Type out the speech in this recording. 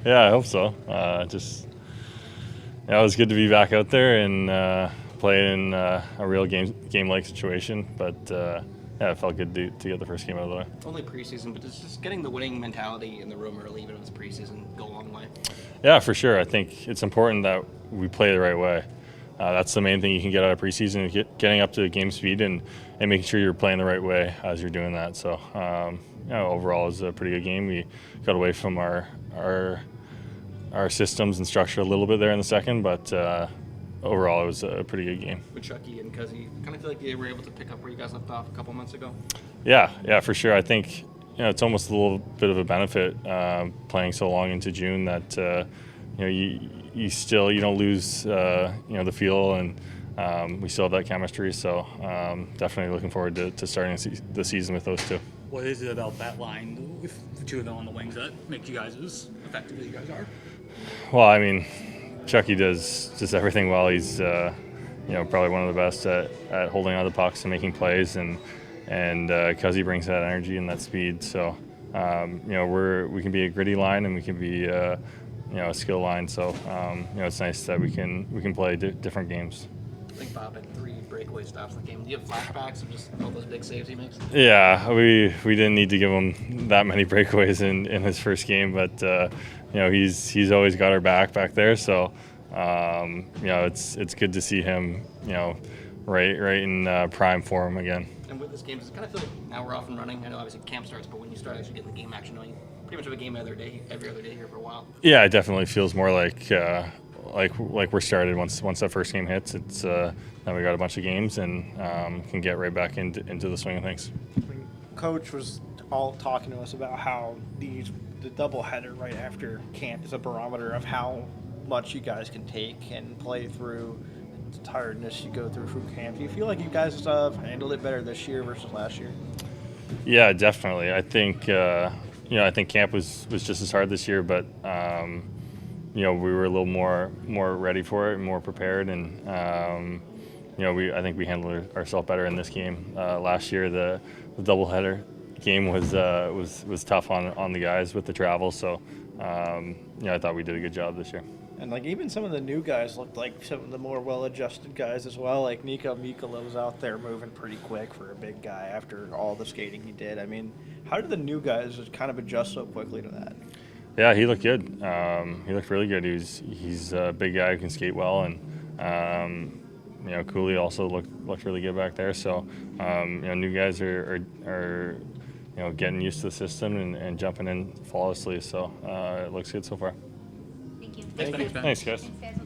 Yeah, I hope so. It was good to be back out there and play in a real game-like situation. But yeah, it felt good to get the first game out of the way. Only preseason, but it's just getting the winning mentality in the room early, even if it's preseason, go a long way. Yeah, for sure. I think it's important that we play the right way. That's the main thing you can get out of preseason, getting up to game speed and making sure you're playing the right way as you're doing that. So, overall, it was a pretty good game. We got away from our systems and structure a little bit there in the second, but overall, it was a pretty good game. With Chucky and Cuzzy, kind of feel like they were able to pick up where you guys left off a couple months ago? Yeah, for sure. I think it's almost a little bit of a benefit playing so long into June that you don't lose the feel, and we still have that chemistry. So definitely looking forward to starting the season with those two. What is it about that line with the two of them on the wings that make you guys as effective as you guys are? Well, I mean, Chucky does just everything well. He's probably one of the best at holding on to the pucks and making plays, and Cuzzy brings that energy and that speed. So we can be a gritty line and we can be a skill line. So it's nice that we can play different games. I think Bob had 3 breakaway stops in the game. Do you have flashbacks of just all those big saves he makes? Yeah, we didn't need to give him that many breakaways in his first game, but he's always got our back there. So it's good to see him right in prime form again. And with this game, does it kind of feel like now we're off and running? I know obviously camp starts, but when you start actually getting the game action, you pretty much have a game every other day here for a while. Yeah, it definitely feels more like we're started once that first game hits. It's now we got a bunch of games and can get right back into the swing of things. Coach was all talking to us about how the doubleheader right after camp is a barometer of how much you guys can take and play through the tiredness you go through camp. Do you feel like you guys have handled it better this year versus last year? Yeah, definitely. I think I think camp was just as hard this year, but we were a little more ready for it and more prepared, and I think we handled ourselves better in this game. Last year, the doubleheader game was tough on the guys with the travel, so I thought we did a good job this year. And even some of the new guys looked like some of the more well-adjusted guys as well. Like Mikkola was out there moving pretty quick for a big guy after all the skating he did. I mean, how did the new guys kind of adjust so quickly to that? Yeah, he looked good. He looked really good. He's a big guy who can skate well, and Kulikov also looked really good back there. So new guys are getting used to the system and jumping in flawlessly. So it looks good so far. Thank you. Thanks, Thanks, guys. Thanks, guys.